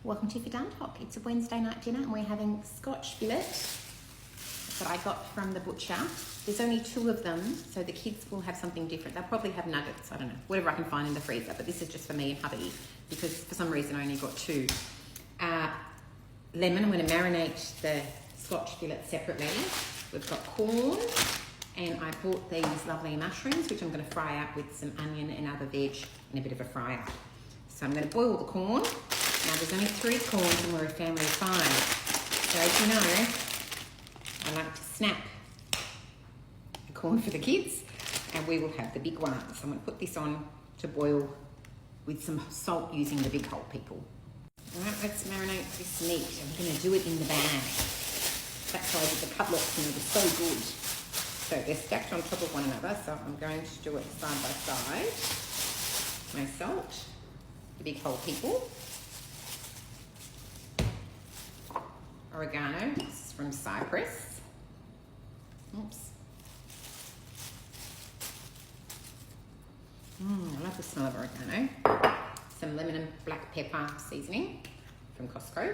Welcome to Fidante Talk. It's a Wednesday night dinner and we're having Scotch fillet that I got from the butcher. There's only 2 of them, so the kids will have something different. They'll probably have nuggets, I don't know, whatever I can find in the freezer, but this is just for me and hubby because for some reason I only got 2. Lemon, I'm going to marinate the Scotch fillet separately. We've got corn, and I bought these lovely mushrooms, which I'm going to fry up with some onion and other veg and a bit of a fry up. So I'm going to boil the corn. Now there's only 3 corns and we're a family of 5. So as you know, I like to snap the corn for the kids and we will have the big one. So I'm going to put this on to boil with some salt using the big hole, people. Alright, let's marinate this meat. I'm going to do it in the bag. That's why I did the cutlets and they were so good. So they're stacked on top of one another, so I'm going to do it side by side. My salt, the big hole, people. Oregano, this is from Cyprus. Oops. I love the smell of oregano. Some lemon and black pepper seasoning from Costco.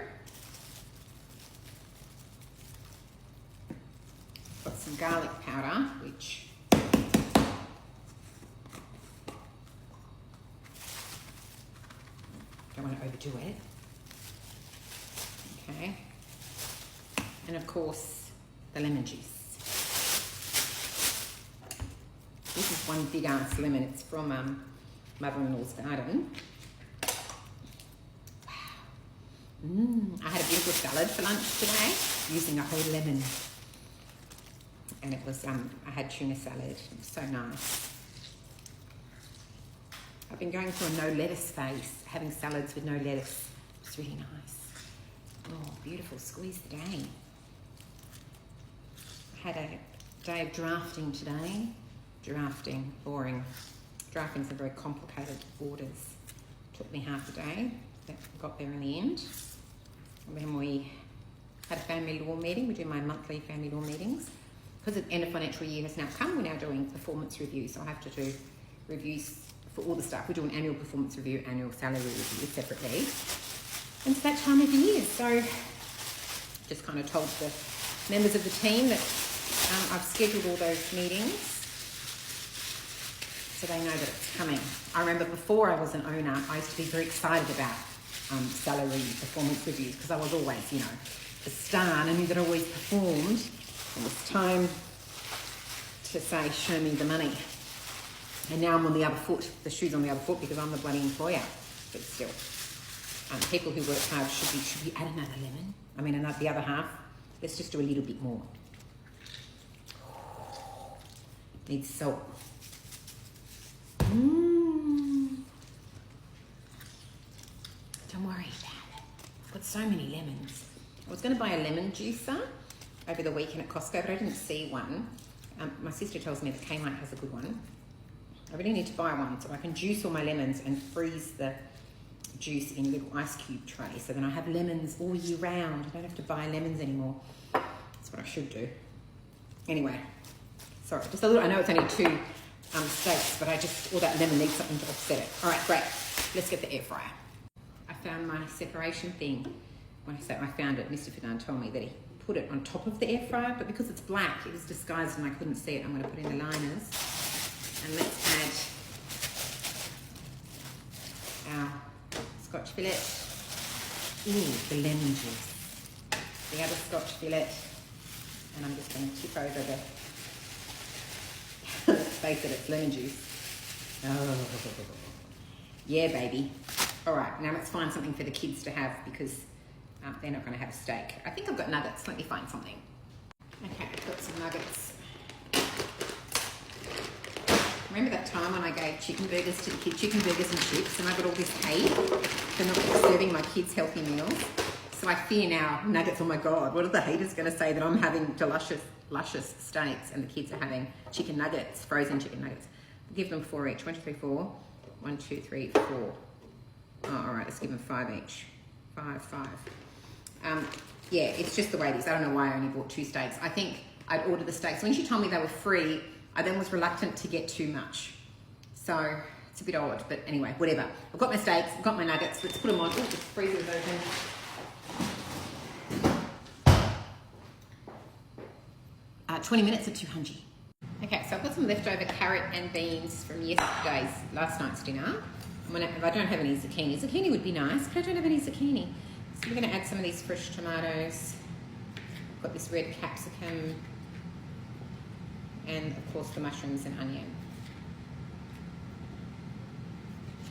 Got some garlic powder, which don't want to overdo it. Okay. And of course, the lemon juice. This is one big ass lemon. It's from mother-in-law's garden. Wow. I had a beautiful salad for lunch today using a whole lemon. And it was, I had tuna salad. It was so nice. I've been going through a no lettuce phase, having salads with no lettuce. It's really nice. Oh, beautiful. Squeeze the day. I had a day of drafting today. Drafting, boring. Drafting's a very complicated orders. Took me half a day, but got there in the end. And then we had a family law meeting. We do my monthly family law meetings. Because the end of financial year has now come, we're now doing performance reviews. So I have to do reviews for all the stuff. We do an annual performance review, annual salary review separately. And it's that time of year. So just kind of told the members of the team that I've scheduled all those meetings so they know that it's coming. I remember before I was an owner, I used to be very excited about salary performance reviews because I was always, you know, the star and I knew that I always performed. It was time to say, show me the money. And now I'm on the other foot, the shoe's on the other foot because I'm the bloody employer. But still, people who work hard should we add another lemon? I mean, the other half. Let's just do a little bit more. Needs salt. Don't worry about it. I've got so many lemons. I was going to buy a lemon juicer over the weekend at Costco, but I didn't see one. My sister tells me that Kmart has a good one. I really need to buy one so I can juice all my lemons and freeze the juice in a little ice cube tray so then I have lemons all year round. I don't have to buy lemons anymore. That's what I should do. Anyway, sorry, just a little, I know it's only 2 steaks, but all that lemon needs something to offset it. All right, great. Let's get the air fryer. I found my separation thing. When I say I found it, Mr. Fidante told me that he put it on top of the air fryer, but because it's black, it was disguised and I couldn't see it. I'm going to put in the liners. And let's add our Scotch fillet. Ooh, the lemon juice. The other Scotch fillet. And I'm just going to tip over the, let's face it, it's lemon juice. Oh, yeah, baby. All right, now let's find something for the kids to have because they're not going to have a steak. I think I've got nuggets. Let me find something. Okay, I've got some nuggets. Remember that time when I gave chicken burgers to the kids, chicken burgers and chips, and I got all this hate for not serving my kids healthy meals? So I fear now nuggets. Oh my God, what are the haters going to say that I'm having delicious, luscious steaks and the kids are having chicken nuggets, frozen chicken nuggets? We'll give them 4 each. 1, 2, 3, 4. 1, 2, 3, 4. Oh, all right, let's give them 5 each. 5. Yeah, it's just the way it is. I don't know why I only bought 2 steaks. I think I'd ordered the steaks. When she told me they were free, I then was reluctant to get too much. So It's a bit odd, but anyway, whatever. I've got my steaks, I've got my nuggets. Let's put them on. Oh, the freezer is open. 20 minutes at 200. Okay, so I've got some leftover carrot and beans from last night's dinner. If I don't have any zucchini would be nice, but I don't have any zucchini. So we're going to add some of these fresh tomatoes. I've got this red capsicum, and of course the mushrooms and onion.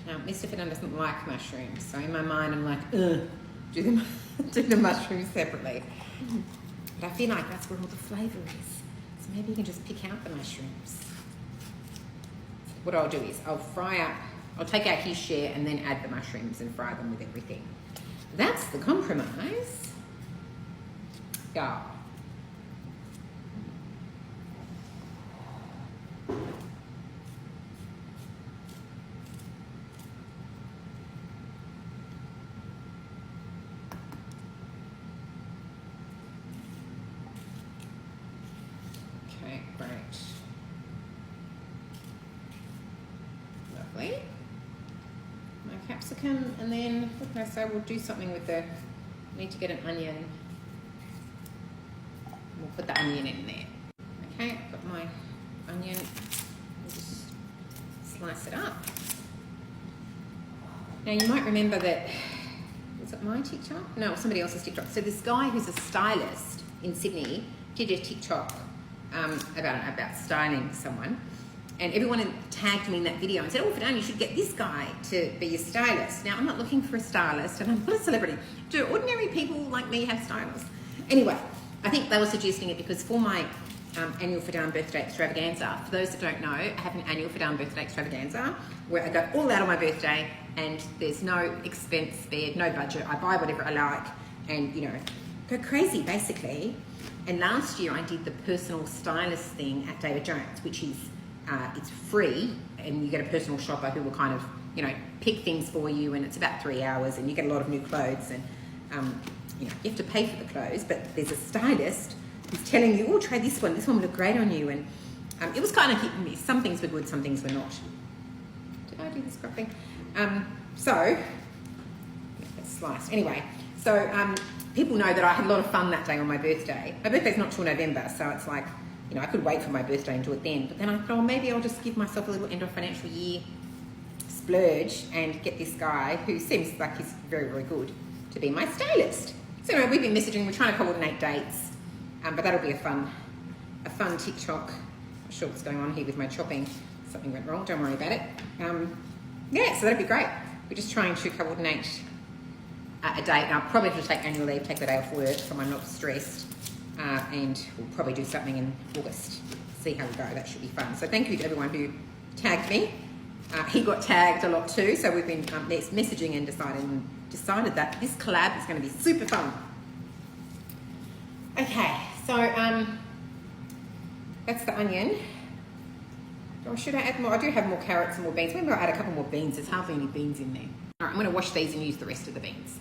Now, Mr. Fidon doesn't like mushrooms, so in my mind I'm like, do the mushrooms separately. But I feel like that's where all the flavour is. So maybe you can just pick out the mushrooms. What I'll do is I'll take out his share and then add the mushrooms and fry them with everything. That's the compromise. Yeah. Okay, great. Lovely. My capsicum, and then what can I say? We'll do something with I need to get an onion. We'll put the onion in there. Okay, I've got my onion. We'll just slice it up. Now you might remember that, was it my TikTok? No, somebody else's TikTok. So this guy who's a stylist in Sydney did a TikTok about styling someone. And everyone had tagged me in that video and said, oh, Fidon, you should get this guy to be your stylist. Now, I'm not looking for a stylist and I'm not a celebrity. Do ordinary people like me have stylists? Anyway, I think they were suggesting it because for my annual Fidon birthday extravaganza, for those that don't know, I have an annual Fidon birthday extravaganza where I go all out on my birthday and there's no expense spared, no budget. I buy whatever I like and, go crazy basically. And last year I did the personal stylist thing at David Jones, which is it's free and you get a personal shopper who will kind of, pick things for you, and it's about 3 hours and you get a lot of new clothes and, you have to pay for the clothes, but there's a stylist who's telling you, oh, try this one will look great on you. And it was kind of hit and miss. Some things were good, some things were not. Did I do this properly? So, it's sliced. Anyway, so people know that I had a lot of fun that day on my birthday. My birthday's not till November, so it's like, I could wait for my birthday and do it then. But then I thought, maybe I'll just give myself a little end of financial year splurge and get this guy who seems like he's very, very good to be my stylist. So anyway, we've been messaging. We're trying to coordinate dates, but that'll be a fun TikTok. Not sure what's going on here with my chopping. Something went wrong. Don't worry about it. Yeah, so that'd be great. We're just trying to coordinate a date. And I'll probably have to take annual leave, take the day off work, so I'm not stressed. And we'll probably do something in August. See how we go. That should be fun. So thank you to everyone who tagged me. He got tagged a lot too, so we've been messaging and decided that this collab is going to be super fun. Okay, so that's the onion. Or should I add more? I do have more carrots and more beans. Maybe I'll add a couple more beans. There's hardly any beans in there. All right, I'm going to wash these and use the rest of the beans.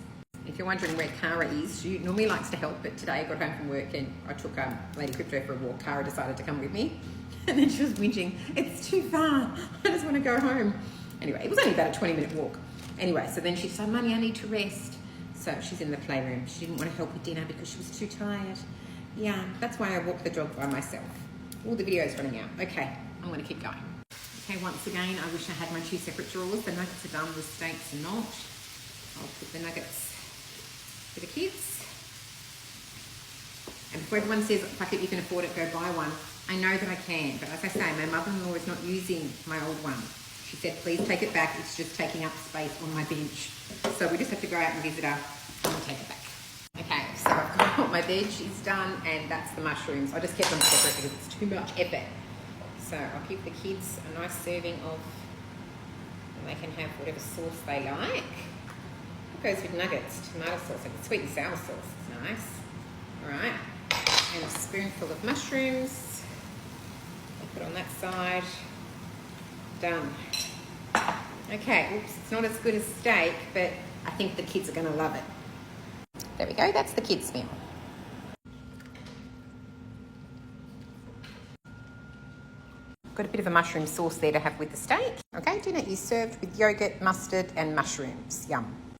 If you're wondering where Cara is, she normally likes to help, but today I got home from work and I took Lady Crypto for a walk. Cara decided to come with me, and then she was whinging, it's too far, I just want to go home. Anyway, it was only about a 20-minute walk. Anyway, so then she said, Mummy, I need to rest. So she's in the playroom. She didn't want to help with dinner because she was too tired. Yeah, that's why I walk the dog by myself. All the video's running out. Okay, I'm going to keep going. Okay, once again, I wish I had my 2 separate drawers. The nuggets are done, the steaks are not. I'll put the nuggets for the kids. And before everyone says, fuck it, you can afford it, go buy one. I know that I can, but as I say, my mother-in-law is not using my old one. She said, please take it back. It's just taking up space on my bench. So we just have to go out and visit her and we'll take it back. Okay, so I've got my veg is done, and that's the mushrooms. I just kept them separate because it's too much effort. So I'll give the kids a nice serving of, and they can have whatever sauce they like. Goes with nuggets, tomato sauce, like sweet and sour sauce. It's nice. All right, and a spoonful of mushrooms. I'll put on that side. Done. Okay, oops, it's not as good as steak, but I think the kids are going to love it. There we go. That's the kids' meal. Got a bit of a mushroom sauce there to have with the steak. Okay, dinner is served with yogurt, mustard, and mushrooms. Yum.